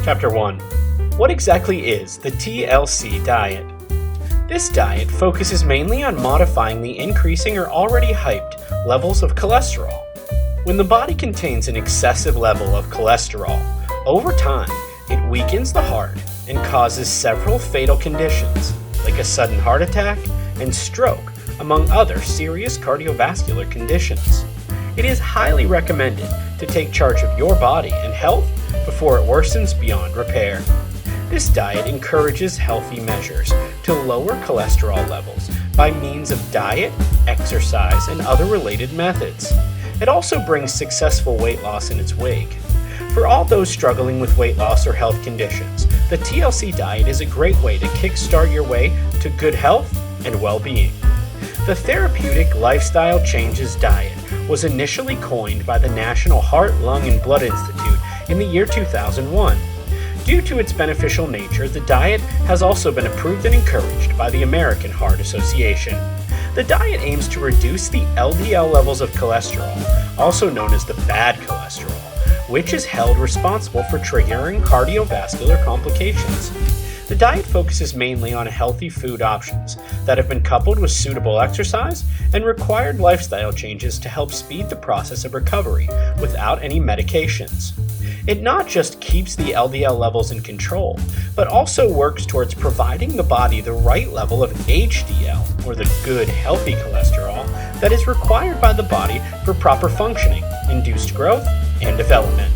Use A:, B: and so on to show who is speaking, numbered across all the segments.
A: Chapter 1. What exactly is the TLC diet? This diet focuses mainly on modifying the increasing or already hyped levels of cholesterol. When the body contains an excessive level of cholesterol, over time it weakens the heart and causes several fatal conditions like a sudden heart attack and stroke, among other serious cardiovascular conditions. It is highly recommended to take charge of your body and health before it worsens beyond repair. This diet encourages healthy measures to lower cholesterol levels by means of diet, exercise, and other related methods. It also brings successful weight loss in its wake. For all those struggling with weight loss or health conditions, the TLC diet is a great way to kickstart your way to good health and well-being. The Therapeutic Lifestyle Changes Diet was initially coined by the National Heart, Lung, and Blood Institute in the year 2001. Due to its beneficial nature, the diet has also been approved and encouraged by the American Heart Association. The diet aims to reduce the LDL levels of cholesterol, also known as the bad cholesterol, which is held responsible for triggering cardiovascular complications. The diet focuses mainly on healthy food options that have been coupled with suitable exercise and required lifestyle changes to help speed the process of recovery without any medications. It not just keeps the LDL levels in control, but also works towards providing the body the right level of HDL, or the good, healthy cholesterol, that is required by the body for proper functioning, induced growth, and development.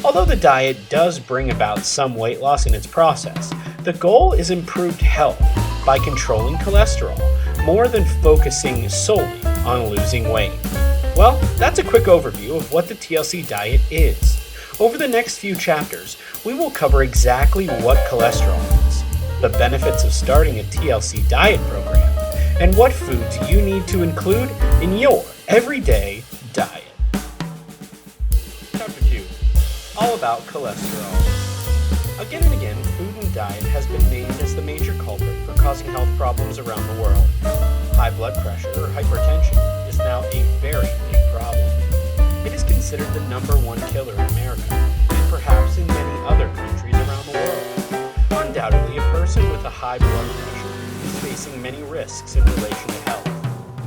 A: Although the diet does bring about some weight loss in its process, the goal is improved health by controlling cholesterol, more than focusing solely on losing weight. Well, that's a quick overview of what the TLC diet is. Over the next few chapters, we will cover exactly what cholesterol is, the benefits of starting a TLC diet program, and what foods you need to include in your everyday diet. Chapter 2. All about cholesterol. Again and again, food and diet has been named as the major culprit for causing health problems around the world. High blood pressure or hypertension is now a very big problem. It is considered the #1 killer in America, and perhaps in many other countries around the world. Undoubtedly, a person with a high blood pressure is facing many risks in relation to health.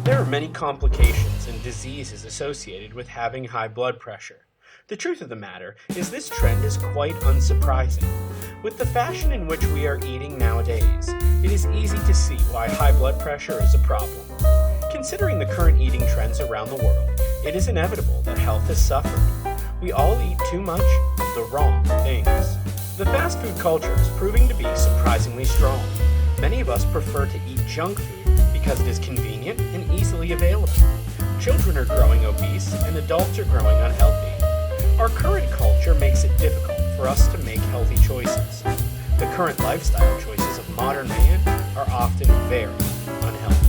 A: There are many complications and diseases associated with having high blood pressure. The truth of the matter is this trend is quite unsurprising. With the fashion in which we are eating nowadays, it is easy to see why high blood pressure is a problem. Considering the current eating trends around the world, it is inevitable that health has suffered. We all eat too much of the wrong things. The fast food culture is proving to be surprisingly strong. Many of us prefer to eat junk food because it is convenient and easily available. Children are growing obese and adults are growing unhealthy. Our current culture makes it difficult for us to make healthy choices. The current lifestyle choices of modern man are often very unhealthy.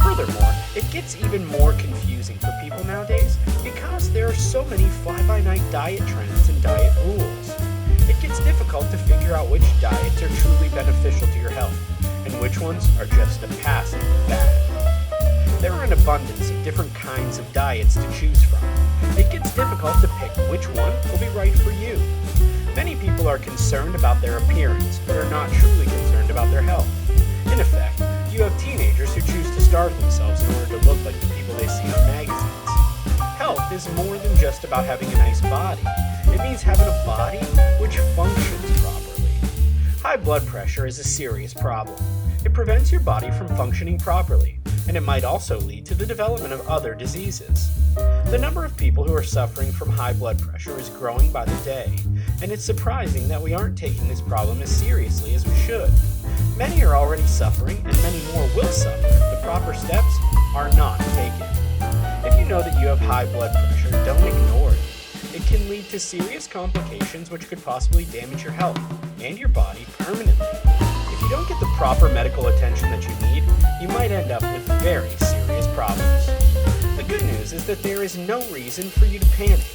A: Furthermore, it gets even more confusing for people nowadays because there are so many fly-by-night diet trends and diet rules. It gets difficult to figure out which diets are truly beneficial to your health and which ones are just a passive fad. There are an abundance of different kinds of diets to choose from. It gets difficult to pick which one will be right for you. Many people are concerned about their appearance but are not truly concerned about their health. In effect, you have teenagers who choose to starve themselves in order to look like the people they see on magazines. Health is more than just about having a nice body. It means having a body which functions properly. High blood pressure is a serious problem. It prevents your body from functioning properly, and it might also lead to the development of other diseases. The number of people who are suffering from high blood pressure is growing by the day, and it's surprising that we aren't taking this problem as seriously as we should. Many are already suffering, and many more will suffer if the proper steps are not taken. If you know that you have high blood pressure, don't ignore it. It can lead to serious complications which could possibly damage your health and your body permanently. If you don't get the proper medical attention that you need, you might end up with very serious problems. The good news is that there is no reason for you to panic.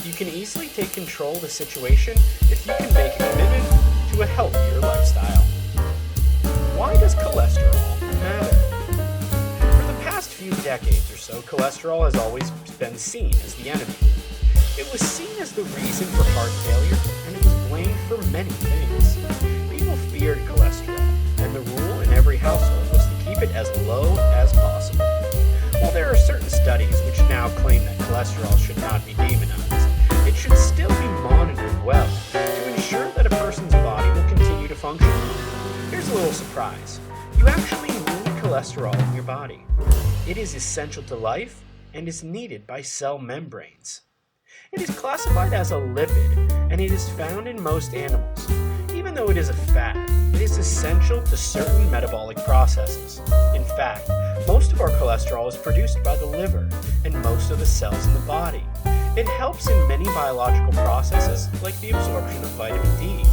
A: You can easily take control of the situation if you can make a commitment to a healthier lifestyle. Why does cholesterol matter? For the past few decades or so, cholesterol has always been seen as the enemy. It was seen as the reason for heart failure, and it was blamed blamed for many things. People feared cholesterol, and the rule in every household was to keep it as low as possible. While there are certain studies which now claim that cholesterol should not be demonized, it should still be monitored well to ensure that a person's body will continue to function. Here's a little surprise. You actually need cholesterol in your body. It is essential to life and is needed by cell membranes. It is classified as a lipid, and it is found in most animals. Even though it is a fat, it is essential to certain metabolic processes. In fact, most of our cholesterol is produced by the liver and most of the cells in the body. It helps in many biological processes like the absorption of vitamin D.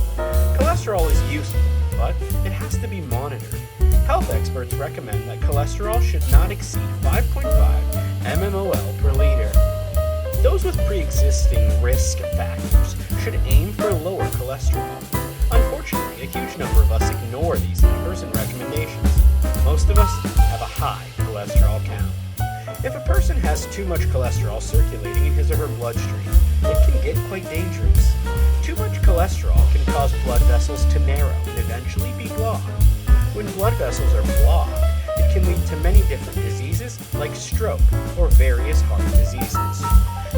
A: Cholesterol is useful, but it has to be monitored. Health experts recommend that cholesterol should not exceed 5.5 mmol per liter. Those with pre-existing risk factors should aim for lower cholesterol. Unfortunately, a huge number of us ignore these numbers and recommendations. Most of us have a high cholesterol count. If a person has too much cholesterol circulating in his or her bloodstream, it can get quite dangerous. Too much cholesterol can cause blood vessels to narrow and eventually be blocked. When blood vessels are blocked, it can lead to many different diseases like stroke or various heart diseases.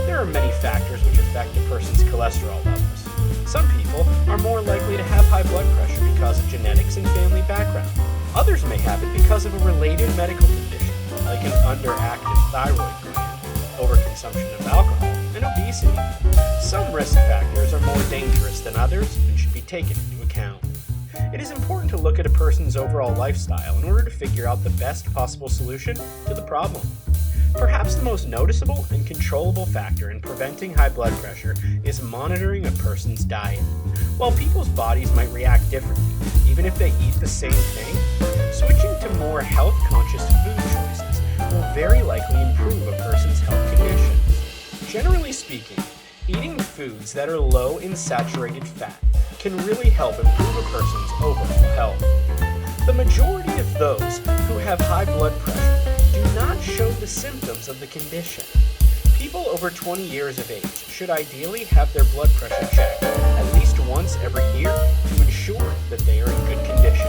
A: There are many factors which affect a person's cholesterol levels. Some people are more likely to have high blood pressure because of genetics and family background. Others may have it because of a related medical condition, like an underactive thyroid gland, overconsumption of alcohol, and obesity. Some risk factors are more dangerous than others and should be taken into account. It is important to look at a person's overall lifestyle in order to figure out the best possible solution to the problem. Perhaps the most noticeable and controllable factor in preventing high blood pressure is monitoring a person's diet. While people's bodies might react differently, even if they eat the same thing, switching to more health-conscious food choices will very likely improve a person's health condition. Generally speaking, eating foods that are low in saturated fat can really help improve a person's overall health. The majority of those who have high blood pressure do not show the symptoms of the condition. People over 20 years of age should ideally have their blood pressure checked at least once every year to ensure that they are in good condition.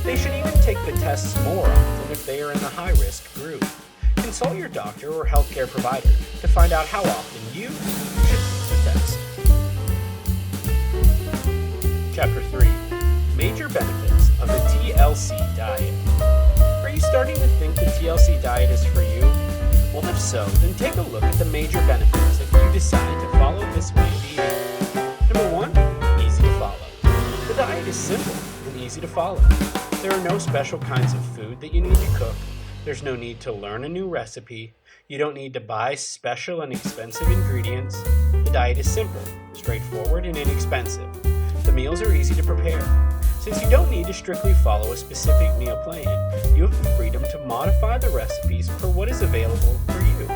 A: They should even take the tests more often if they are in the high-risk group. Consult your doctor or healthcare provider to find out how often you should take the test. Chapter 3. Major benefits of the TLC diet. Are you starting to think the TLC diet is for you? Well, if so, then take a look at the major benefits if you decide to follow this way of eating. Number 1, easy to follow. The diet is simple and easy to follow. There are no special kinds of food that you need to cook. There's no need to learn a new recipe. You don't need to buy special and expensive ingredients. The diet is simple, straightforward, and inexpensive. The meals are easy to prepare. Since you don't need to strictly follow a specific meal plan, you have the freedom to modify the recipes for what is available for you.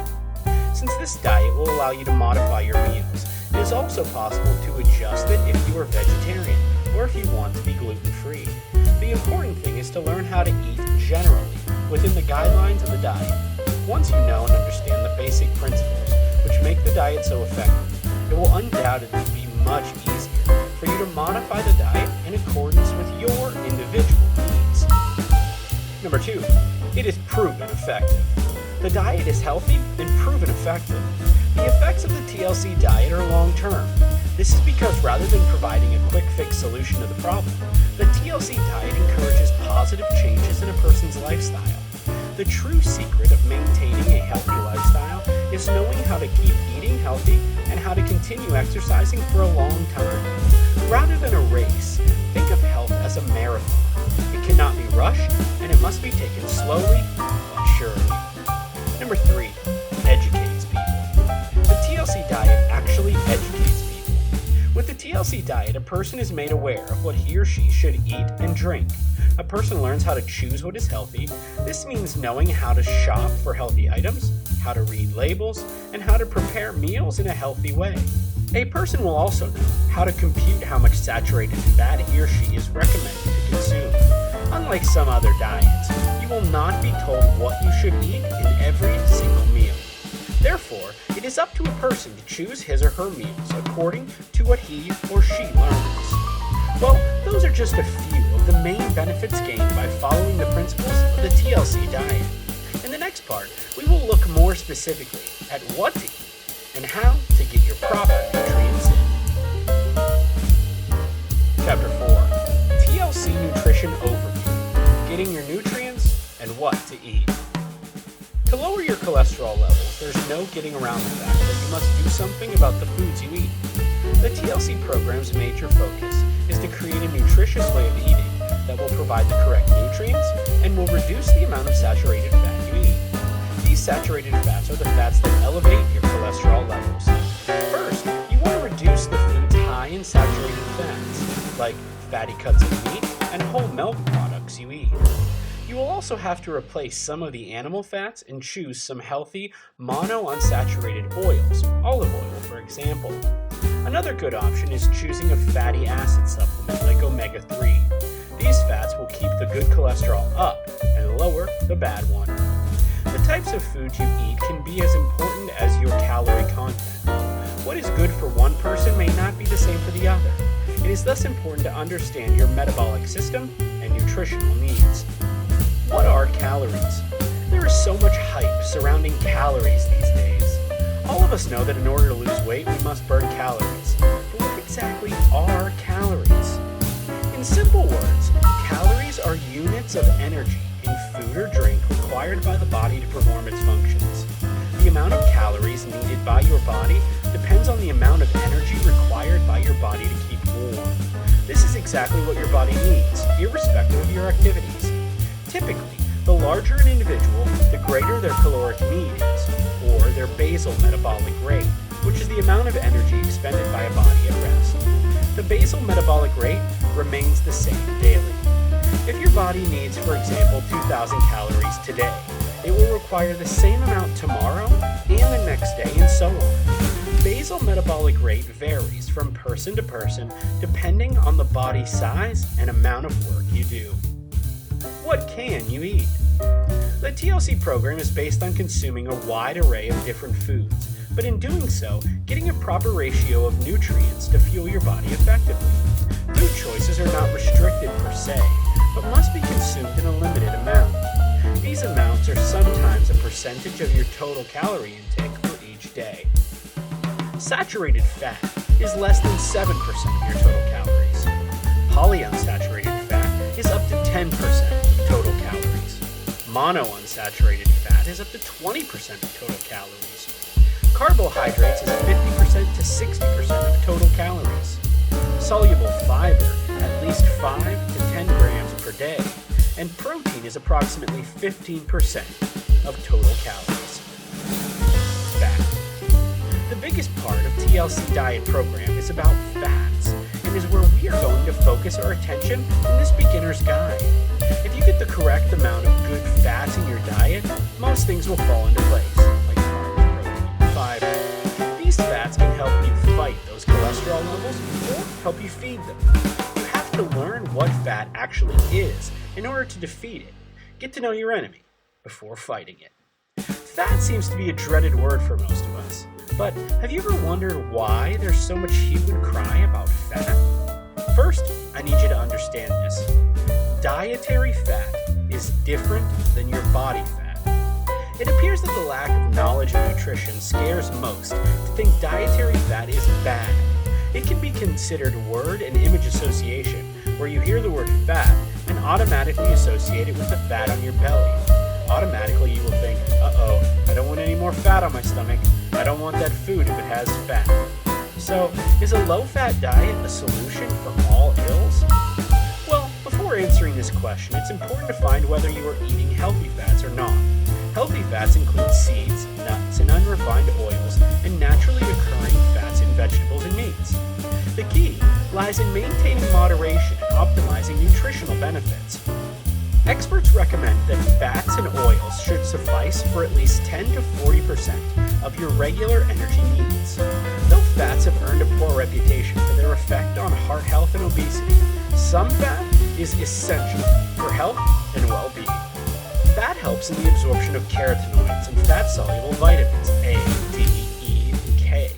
A: Since this diet will allow you to modify your meals, it is also possible to adjust it if you are vegetarian or if you want to be gluten-free. The important thing is to learn how to eat generally within the guidelines of the diet. Once you know and understand the basic principles which make the diet so effective, it will undoubtedly be much easier for you to modify the diet in accordance with your individual needs. Number 2, it is proven effective. The diet is healthy and proven effective. The effects of the TLC diet are long-term. This is because rather than providing a quick fix solution to the problem, the TLC diet encourages positive changes in a person's lifestyle. The true secret of maintaining a healthy lifestyle is knowing how to keep eating healthy and how to continue exercising for a long time. Rather than a race, think of health as a marathon. It cannot be rushed, and it must be taken slowly but surely. Number 3, educates people. The TLC diet actually educates people. With the TLC diet, a person is made aware of what he or she should eat and drink. A person learns how to choose what is healthy. This means knowing how to shop for healthy items, how to read labels, and how to prepare meals in a healthy way. A person will also know how to compute how much saturated fat he or she is recommended to consume. Unlike some other diets, you will not be told what you should eat in every single meal. Therefore, it is up to a person to choose his or her meals according to what he or she learns. Well, those are just a few of the main benefits gained by following the principles of the TLC diet. In the next part, we will look more specifically at what to eat and how to get your proper nutrients in. Chapter 4, TLC Nutrition Overview, Getting Your Nutrients and What to Eat. To lower your cholesterol levels, there's no getting around the fact that you must do something about the foods you eat. The TLC program's major focus is to create a nutritious way of eating that will provide the correct nutrients and will reduce the amount of saturated fat you eat. These saturated fats are the fats that elevate your cholesterol levels. First, you want to reduce the foods high in saturated fats, like fatty cuts of meat and whole milk products you eat. You will also have to replace some of the animal fats and choose some healthy monounsaturated oils, olive oil for example. Another good option is choosing a fatty acid supplement like omega-3. These fats will keep the good cholesterol up and lower the bad one. The types of food you eat can be as important as your calorie content. What is good for one person may not be the same for the other. It is thus important to understand your metabolic system and nutritional needs. What are calories? There is so much hype surrounding calories these days. All of us know that in order to lose weight, we must burn calories. But what exactly are calories? In simple words, calories are units of energy in food or drink required by the body to perform its functions. The amount of calories needed by your body depends on the amount of energy required by your body to keep warm. This is exactly what your body needs, irrespective of your activities. Typically, the larger an individual, the greater their caloric need is, or their basal metabolic rate, which is the amount of energy expended by a body at rest. The basal metabolic rate remains the same daily. If your body needs, for example, 2,000 calories today, it will require the same amount tomorrow and the next day, and so on. Basal metabolic rate varies from person to person depending on the body size and amount of work you do. What can you eat? The TLC program is based on consuming a wide array of different foods, but in doing so, getting a proper ratio of nutrients to fuel your body effectively. Food choices are not restricted per se, but must be consumed in a limited amount. These amounts are sometimes a percentage of your total calorie intake for each day. Saturated fat is less than 7% of your total calories. Polyunsaturated fat is up to 10% of total calories. Monounsaturated fat is up to 20% of total calories. Carbohydrates is 50% to 60% of total calories. Soluble fiber, at least 5 to 10 grams per day, and protein is approximately 15% of total calories. Fat. The biggest part of TLC Diet program is about fats, and is where we are going to focus our attention in this beginner's guide. If you get the correct amount of good fats in your diet, most things will fall into place, like carbs, protein, fiber. These fats can help you fight those cholesterol levels or help you feed them. You have to learn what fat actually is in order to defeat it. Get to know your enemy before fighting it. Fat seems to be a dreaded word for most of us, but have you ever wondered why there's so much hue and cry about fat? First, I need you to understand this. Dietary fat is different than your body fat. It appears that the lack of knowledge of nutrition scares most to think dietary fat is bad. It can be considered word and image association, where you hear the word fat and automatically associate it with the fat on your belly. Automatically you will think, uh-oh, I don't want any more fat on my stomach. I don't want that food if it has fat. So, is a low-fat diet a solution for all ills? Well, before answering this question, it's important to find whether you are eating healthy fats or not. Healthy fats include seeds, nuts, and unrefined oils, and naturally occurring fats in vegetables and meats. The key lies in maintaining moderation and optimizing nutritional benefits. Experts recommend that fats and oils should suffice for at least 10 to 40% of your regular energy needs. Though fats have earned a poor reputation for their effect on heart health and obesity, some fat is essential for health and well-being. Fat helps in the absorption of carotenoids and fat-soluble vitamins A, D, E, and K.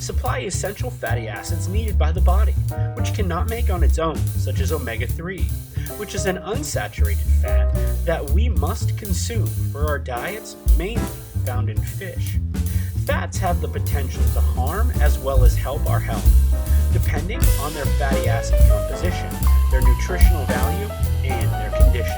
A: Supply essential fatty acids needed by the body, which cannot make on its own, such as omega-3, which is an unsaturated fat that we must consume for our diets, mainly found in fish. Fats have the potential to harm as well as help our health, depending on their fatty acid composition, their nutritional value, and their condition.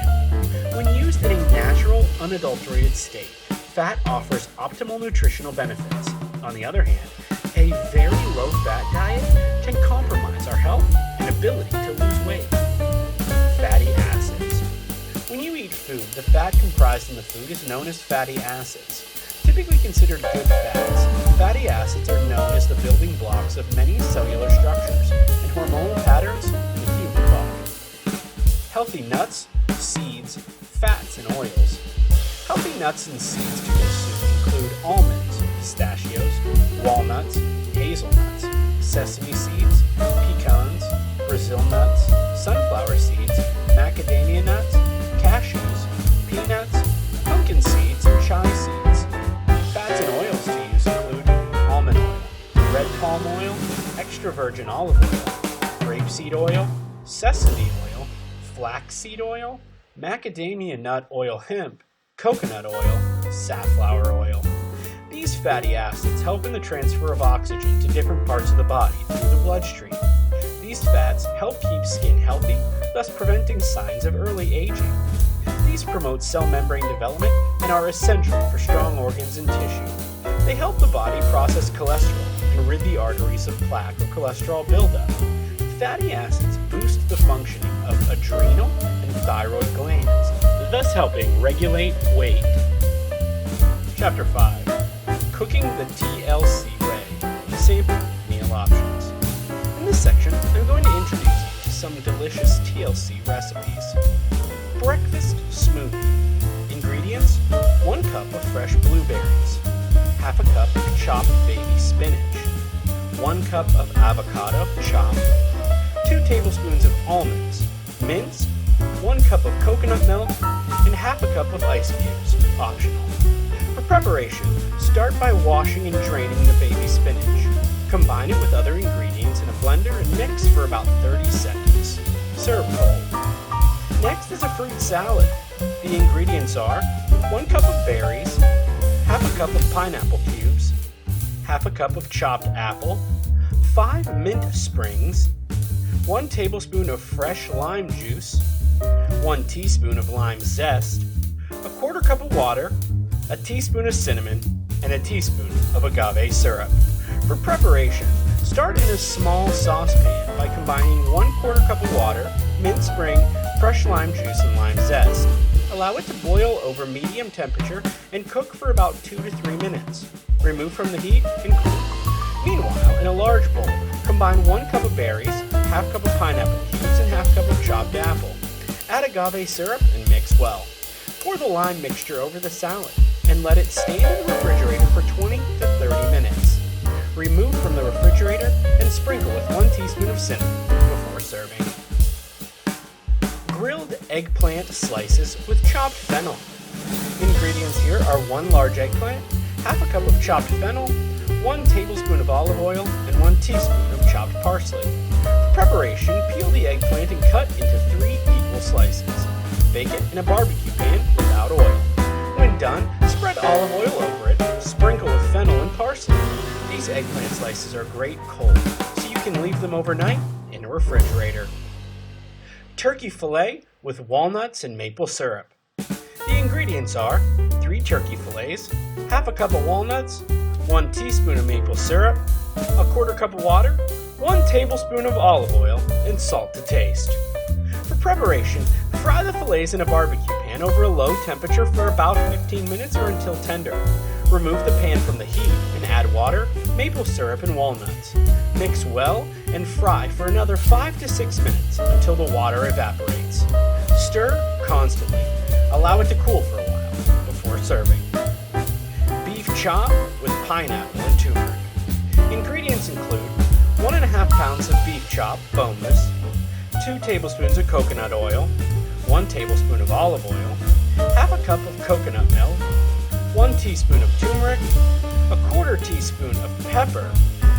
A: When used in a natural, unadulterated state, fat offers optimal nutritional benefits. On the other hand, a very low-fat diet can compromise our health and ability to lose weight. Fatty acids. When you eat food, the fat comprised in the food is known as fatty acids. Typically considered good fats, fatty acids are known as the building blocks of many cellular structures and hormonal patterns in the human body. Healthy nuts, seeds, fats, and oils. Healthy nuts and seeds to consume include almonds, pistachios, walnuts, hazelnuts, sesame seeds, pecans, Brazil nuts, sunflower seeds, macadamia nuts, cashews, peanuts, pumpkin seeds, and chia seeds. Fats and oils to use include almond oil, red palm oil, extra virgin olive oil, rapeseed oil, sesame oil, flaxseed oil, macadamia nut oil hemp, coconut oil, safflower oil. These fatty acids help in the transfer of oxygen to different parts of the body through the bloodstream. These fats help keep skin healthy, thus preventing signs of early aging. These promote cell membrane development and are essential for strong organs and tissue. They help the body process cholesterol and rid the arteries of plaque or cholesterol buildup. Fatty acids boost the functioning of adrenal and thyroid glands, thus helping regulate weight. Chapter 5. Cooking the TLC way. Sample meal options. In this section, I'm going to introduce you to some delicious TLC recipes. Breakfast smoothie. Ingredients: 1 cup of fresh blueberries, half a cup of chopped baby spinach, 1 cup of avocado chopped, 2 tablespoons of almonds, minced, 1 cup of coconut milk, and half a cup of ice cubes, optional. For preparation, start by washing and draining the baby spinach. Combine it with other ingredients in a blender and mix for about 30 seconds. Serve cold. Next is a fruit salad. The ingredients are 1 cup of berries, half a cup of pineapple cubes, half a cup of chopped apple, 5 mint sprigs, 1 tablespoon of fresh lime juice, 1 teaspoon of lime zest, a 1/4 cup of water, a teaspoon of cinnamon, and a teaspoon of agave syrup. For preparation, start in a small saucepan by combining 1/4 cup of water, mint spring, fresh lime juice, and lime zest. Allow it to boil over medium temperature and cook for about 2 to 3 minutes. Remove from the heat and cool. Meanwhile, in a large bowl, combine 1 cup of berries, half cup of pineapple cubes, and half cup of chopped apple. Add agave syrup and mix well. Pour the lime mixture over the salad and let it stand in the refrigerator for 20 to 30 minutes. Remove from the refrigerator and sprinkle with 1 teaspoon of cinnamon before serving. Grilled eggplant slices with chopped fennel. Ingredients here are 1 large eggplant, half a cup of chopped fennel, 1 tablespoon of olive oil, and 1 teaspoon of chopped parsley. For preparation, peel the eggplant and cut into 3 equal slices. Bake it in a barbecue pan without oil. When done, spread olive oil over it, sprinkle with fennel and parsley. These eggplant slices are great cold, so you can leave them overnight in a refrigerator. Turkey fillet with walnuts and maple syrup. The ingredients are 3 turkey fillets, half a cup of walnuts, 1 teaspoon of maple syrup, a 1/4 cup of water, 1 tablespoon of olive oil, and salt to taste. For preparation, fry the fillets in a barbecue pan over a low temperature for about 15 minutes or until tender. Remove the pan from the heat and add water, maple syrup, and walnuts. Mix well and fry for another 5 to 6 minutes until the water evaporates. Stir constantly. Allow it to cool for a while before serving. Beef chop with pineapple and turmeric. Ingredients include 1.5 pounds of beef chop, boneless, 2 tablespoons of coconut oil, 1 tablespoon of olive oil, half half a cup of coconut milk, 1 teaspoon of turmeric, a quarter teaspoon of pepper,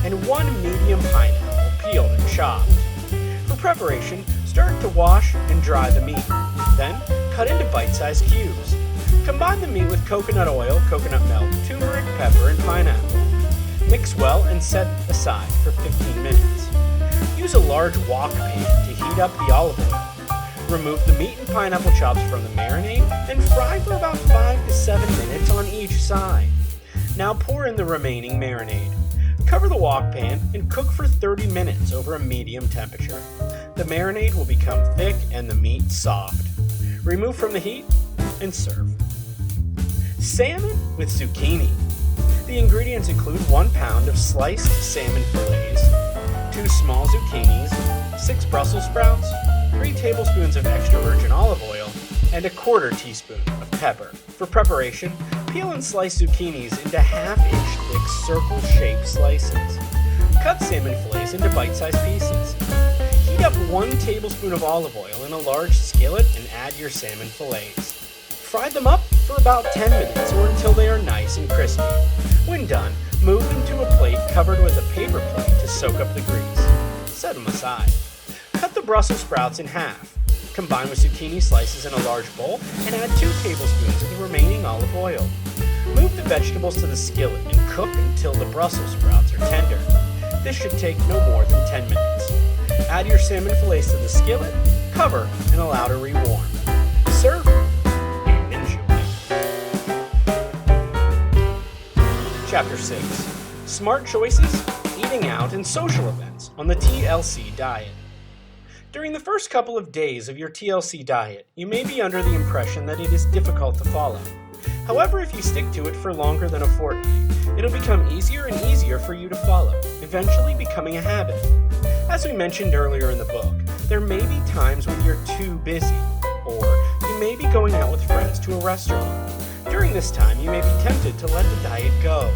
A: and 1 medium pineapple peeled and chopped. For preparation, start to wash and dry the meat. Then, cut into bite-sized cubes. Combine the meat with coconut oil, coconut milk, turmeric, pepper, and pineapple. Mix well and set aside for 15 minutes. Use a large wok pan to heat up the olive oil. Remove the meat and pineapple chops from the marinade and fry for about 5 to 7 minutes on each side. Now pour in the remaining marinade. Cover the wok pan and cook for 30 minutes over a medium temperature. The marinade will become thick and the meat soft. Remove from the heat and serve. Salmon with zucchini. The ingredients include 1 pound of sliced salmon fillets, 2 small zucchinis, 6 Brussels sprouts, 3 tablespoons of extra virgin olive oil, and a quarter teaspoon of pepper. For preparation, peel and slice zucchinis into half-inch thick circle-shaped slices. Cut salmon fillets into bite-sized pieces. Heat up 1 tablespoon of olive oil in a large skillet and add your salmon fillets. Fry them up for about 10 minutes or until they are nice and crispy. When done, move them to a plate covered with a paper plate to soak up the grease. Set them aside. Cut the Brussels sprouts in half. Combine with zucchini slices in a large bowl and add 2 tablespoons of the remaining olive oil. Move the vegetables to the skillet and cook until the Brussels sprouts are tender. This should take no more than 10 minutes. Add your salmon fillets to the skillet, cover, and allow to rewarm. Serve and enjoy. Chapter 6. Smart Choices, Eating Out, and Social Events on the TLC Diet. During the first couple of days of your TLC diet, you may be under the impression that it is difficult to follow. However, if you stick to it for longer than a fortnight, it'll become easier and easier for you to follow, eventually becoming a habit. As we mentioned earlier in the book, there may be times when you're too busy, or you may be going out with friends to a restaurant. During this time, you may be tempted to let the diet go.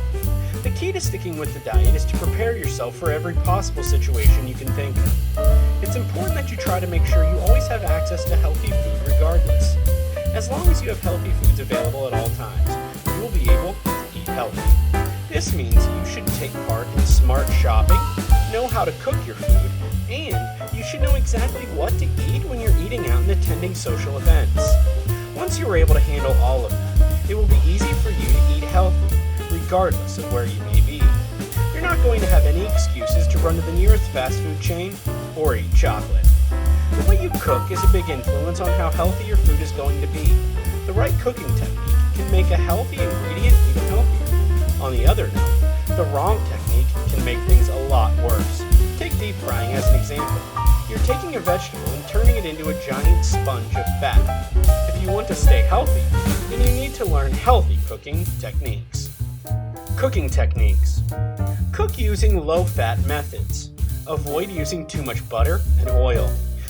A: The key to sticking with the diet is to prepare yourself for every possible situation you can think of. It's important that you try to make sure you always have access to healthy food regardless. As long as you have healthy foods available at all times, you will be able to eat healthy. This means you should take part in smart shopping, know how to cook your food, and you should know exactly what to eat when you're eating out and attending social events. Once you are able to handle all of them, it will be easy for you to eat healthy, regardless of where you may be. You're not going to have any excuses to run to the nearest fast food chain or eat chocolate. The way you cook is a big influence on how healthy your food is going to be. The right cooking technique can make a healthy ingredient even healthier. On the other note, the wrong technique can make things a lot worse. Take deep frying as an example. You're taking a vegetable and turning it into a giant sponge of fat. If you want to stay healthy, then you need to learn healthy cooking techniques. Cooking techniques. Cook using low-fat methods. Avoid using too much butter and oil.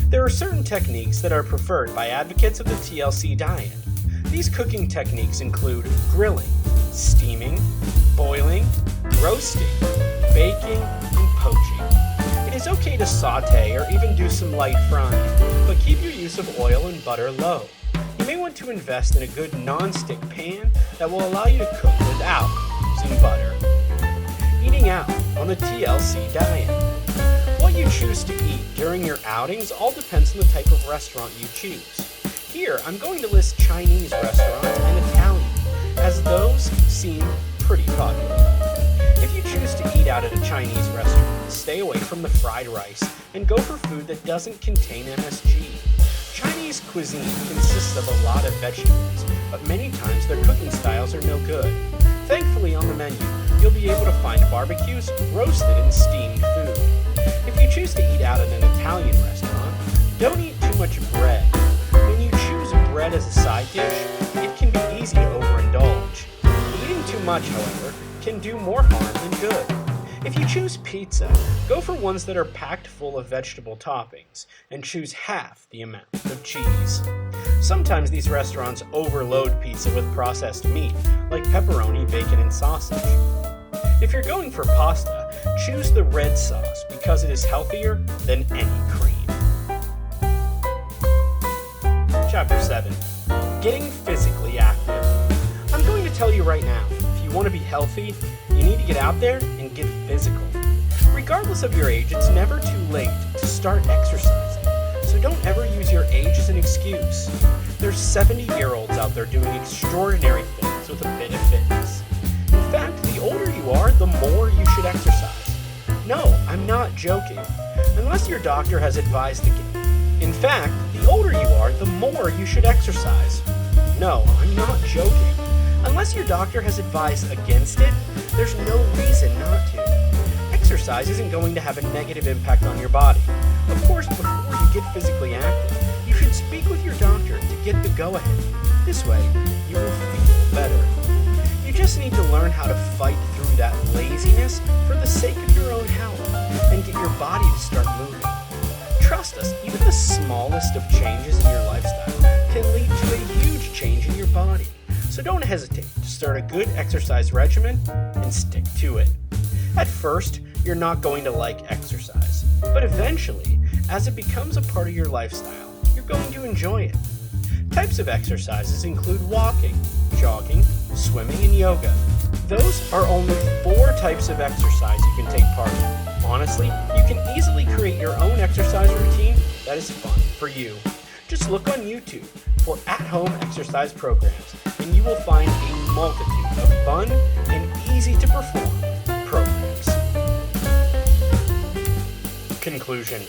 A: There are certain techniques that are preferred by advocates of the TLC diet. These cooking techniques include grilling, steaming, boiling, roasting, baking, and poaching. It is okay to saute or even do some light frying, but keep your use of oil and butter low. You may want to invest in a good non-stick pan that will allow you to cook without using butter. Eating out on the TLC diet. What you choose to eat during your outings all depends on the type of restaurant you choose. Here, I'm going to list Chinese restaurants and Italian, as those seem pretty popular. If you choose to eat out at a Chinese restaurant, stay away from the fried rice and go for food that doesn't contain MSG. Chinese cuisine consists of a lot of vegetables, but many times their cooking styles are no good. Thankfully, on the menu, you'll be able to find barbecues, roasted and steamed food. If you choose to eat out at an Italian restaurant, don't eat too much bread. When you choose bread as a side dish, it can be easy to overindulge. Eating too much, however, can do more harm than good. If you choose pizza, go for ones that are packed full of vegetable toppings, and choose half the amount of cheese. Sometimes these restaurants overload pizza with processed meat, like pepperoni, bacon, and sausage. If you're going for pasta, choose the red sauce because it is healthier than any cream. Chapter 7. Getting physically active. I'm going to tell you right now, if you want to be healthy, you need to get out there and get physical. Regardless of your age, it's never too late to start exercising. So don't ever use your age as an excuse. There's 70-year-olds out there doing extraordinary things with a bit of fitness. In fact, the older you are, the more you should exercise. No, I'm not joking. Unless your doctor has advised against it. In fact, the older you are, the more you should exercise. No, I'm not joking. Unless your doctor has advised against it, there's no reason not to. Exercise isn't going to have a negative impact on your body. Of course, before you get physically active, you should speak with your doctor to get the go-ahead. This way, you will feel better. You just need to learn how to fight through that laziness for the sake of your own health and get your body to start moving. Trust us, even the smallest of changes in your lifestyle can lead to a huge change in your body. So don't hesitate to start a good exercise regimen and stick to it. At first, you're not going to like exercise, but eventually, as it becomes a part of your lifestyle, you're going to enjoy it. Types of exercises include walking, jogging, swimming, and yoga. Those are only 4 types of exercise you can take part in. Honestly, you can easily create your own exercise routine that is fun for you. Just look on YouTube for at-home exercise programs, and you will find a multitude of fun and easy-to-perform programs. Conclusion.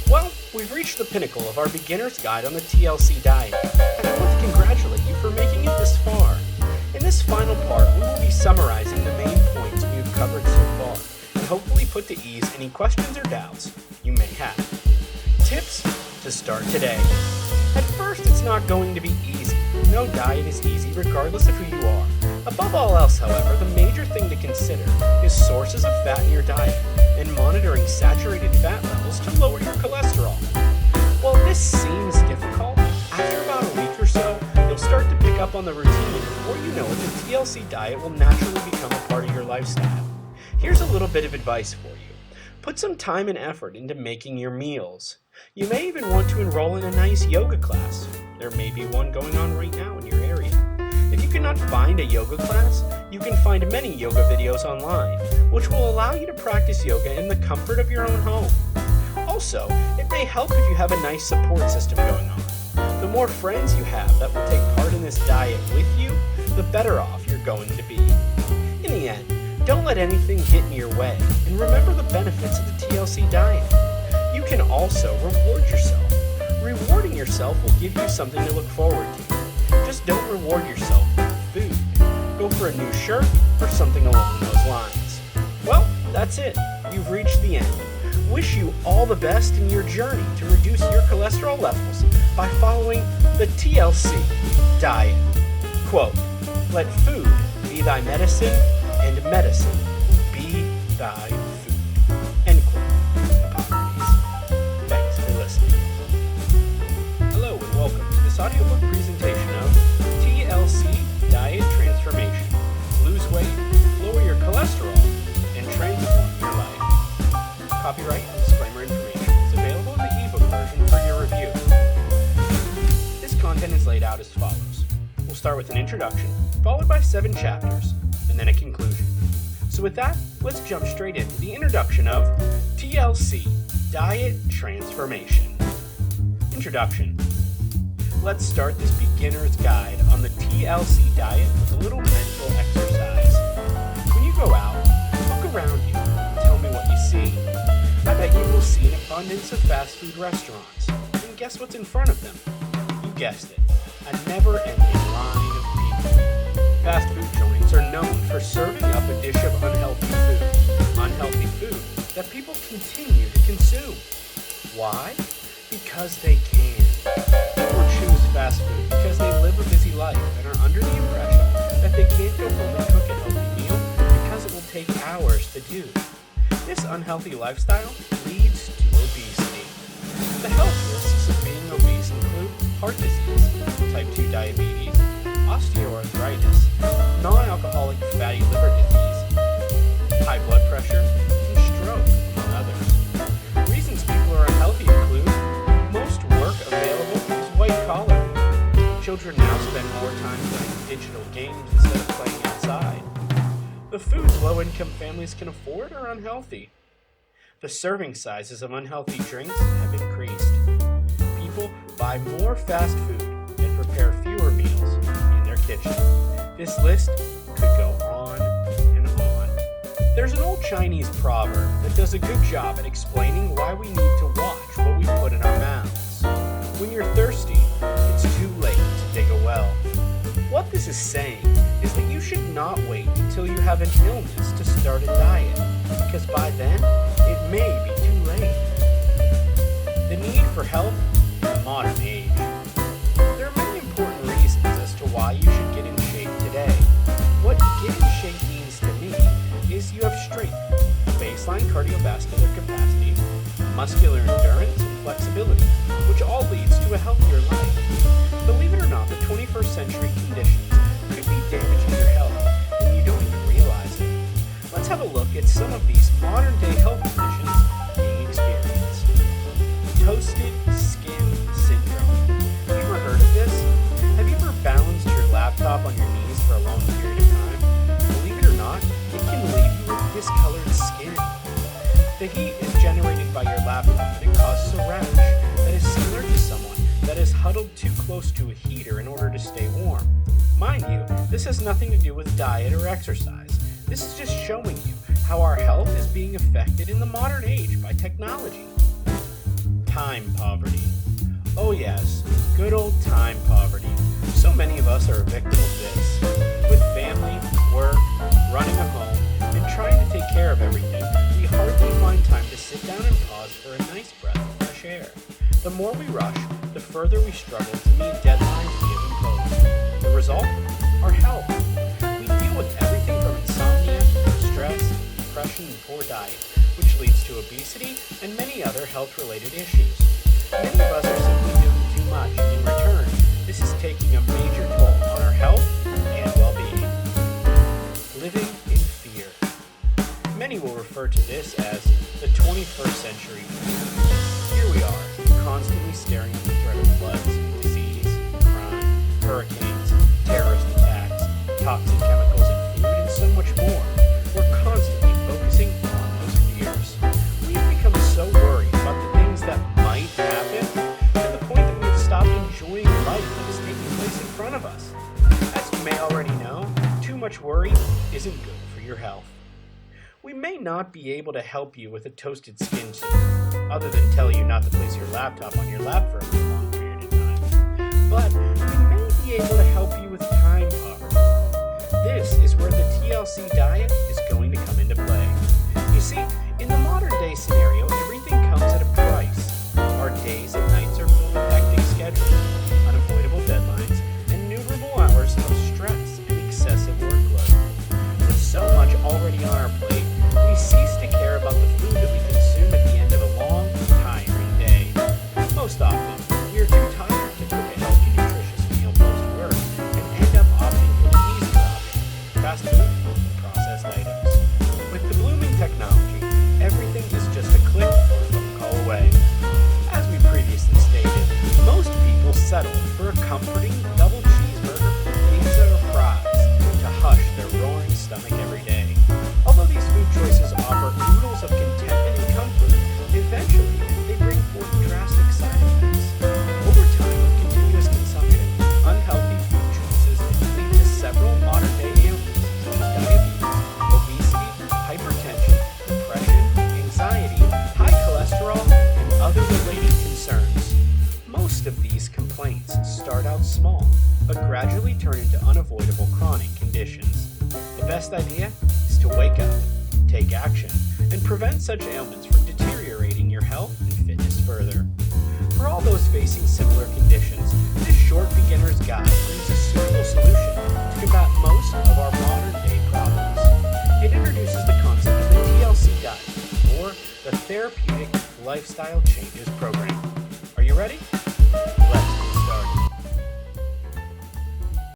A: Well, we've reached the pinnacle of our beginner's guide on the TLC diet, and I want to congratulate you for making it this far. In this final part, we will be summarizing the main points we have covered so far, and hopefully put to ease any questions or doubts you may have. Tips to start today. At first, it's not going to be easy. No diet is easy regardless of who you are. Above all else, however, the major thing to consider is sources of fat in your diet and monitoring saturated fat levels to lower your cholesterol. While this seems difficult, after about a week or so, you'll start to pick up on the routine, and before you know it, the TLC diet will naturally become a part of your lifestyle. Here's a little bit of advice for you. Put some time and effort into making your meals. You may even want to enroll in a nice yoga class. There may be one going on right now in your area. If you cannot find a yoga class, you can find many yoga videos online, which will allow you to practice yoga in the comfort of your own home. Also, it may help if you have a nice support system going on. The more friends you have that will take part in this diet with you, the better off you're going to be. In the end, don't let anything get in your way, and remember the benefits of the TLC diet. You can also reward yourself. Rewarding yourself will give you something to look forward to. Just don't reward yourself with food. Go for a new shirt or something along those lines. Well, that's it. You've reached the end. Wish you all the best in your journey to reduce your cholesterol levels by following the TLC diet. Quote, "Let food be thy medicine, and medicine be thy food." End quote. Hippocrates. Thanks for listening. Hello and welcome to this audiobook presentation of TLC Diet Transformation. Lose weight, lower your cholesterol, and transform your life. Copyright and disclaimer information is available in the ebook version for your review. This content is laid out as follows. We'll start with an introduction, followed by 7 chapters, and then a conclusion. So with that, let's jump straight into the introduction of TLC Diet Transformation. Introduction. Let's start this beginner's guide on the TLC diet with a little mental exercise. When you go out, look around you and tell me what you see. I bet you will see an abundance of fast food restaurants. And guess what's in front of them? You guessed it, a never-ending line of people. Fast food joints are known for serving up a dish of unhealthy food that people continue to consume. Why? Because they can. People choose fast food because they live a busy life and are under the impression that they can't go home and cook a healthy meal because it will take hours to do. This unhealthy lifestyle leads to obesity. The health risks of being obese include heart disease, type 2 diabetes, osteoarthritis, non-alcoholic fatty liver disease, high blood pressure, and stroke, among others. Reasons people are unhealthy include most work available is white collar. Children now low-income families can afford are unhealthy. The serving sizes of unhealthy drinks have increased. People buy more fast food and prepare fewer meals in their kitchen. This list could go on and on. There's an old Chinese proverb that does a good job at explaining why we need to watch what we put in our mouths. When you're thirsty, it's too late to dig a well. What this is saying is that you should not wait until you have an illness to start a diet, because by then, it may be too late. The need for health in the modern age. There are many important reasons as to why you should get in shape today. What get in shape means to me is you have strength, baseline cardiovascular capacity, muscular endurance, and flexibility, which all leads to a healthier life. Believe it or not, the 21st century conditions could be damaging your health, and you don't even realize it. Let's have a look at some of these modern-day health conditions being experienced. Toasted skin syndrome. Have you ever heard of this? Have you ever balanced your laptop on your knees for a long period of time? Believe it or not, it can leave you with discolored skin. The heat is generated by your laptop and it causes a rash that is similar to someone that is huddled too close to a heater in order to stay warm. Mind you, this has nothing to do with diet or exercise. This is just showing you how our health is being affected in the modern age by technology. Time poverty. Oh yes, good old time poverty. So many of us are a victim of this. With family, work, running a home, and trying to take care of everything, we hardly find time to sit down and pause for a nice breath of fresh air. The more we rush, the further we struggle to meet deadlines we have imposed. The result? Our health. We deal with everything from insomnia, stress, depression, and poor diet, which leads to obesity and many other health-related issues. Many of us are simply doing too much. In return, this is taking a major toll on our health and well-being. Living in fear. Many will refer to this as the 21st century. Here we are, constantly staring at the threat of floods, disease, crime, hurricanes, terrorist attacks, toxic chemicals in food, and so much more. We're constantly focusing on those fears. We've become so worried about the things that might happen to the point that we've stopped enjoying life that is taking place in front of us. As you may already know, too much worry isn't good for your health. We may not be able to help you with a toasted skin syndrome, other than tell you not to place your laptop on your lap for a long period of time. But we may be able to help you with time poverty. This is where the TLC diet is going to come into play. You see, in the modern day scenario, everything comes at a price. Our days and nights are filled with hectic schedules, unavoidable deadlines, and innumerable hours of stress and excessive workload. With so much already on our plate, we cease to care about the food that we consume at the end of a long, tiring day. Most often, we are too tired to cook a healthy, nutritious meal post-work and end up opting for the easy option, fast food and processed items. With the blooming technology, everything is just a click or a phone call away. As we previously stated, most people settle for a comforting double cheeseburger, pizza, or fries to hush their roaring stomach every day. Although these food choices offer oodles of contentment and comfort, eventually they bring forth drastic side effects. Over time of continuous consumption, unhealthy food choices lead to several modern-day ailments such as diabetes, obesity, hypertension, depression, anxiety, high cholesterol, and other related concerns. Most of these complaints start out small, but gradually turn into unavoidable chronic conditions. The best idea is to wake up, take action, and prevent such ailments from deteriorating your health and fitness further. For all those facing similar conditions, this short beginner's guide brings a suitable solution to combat most of our modern-day problems. It introduces the concept of the TLC Diet, or the Therapeutic Lifestyle Changes Program. Are you ready?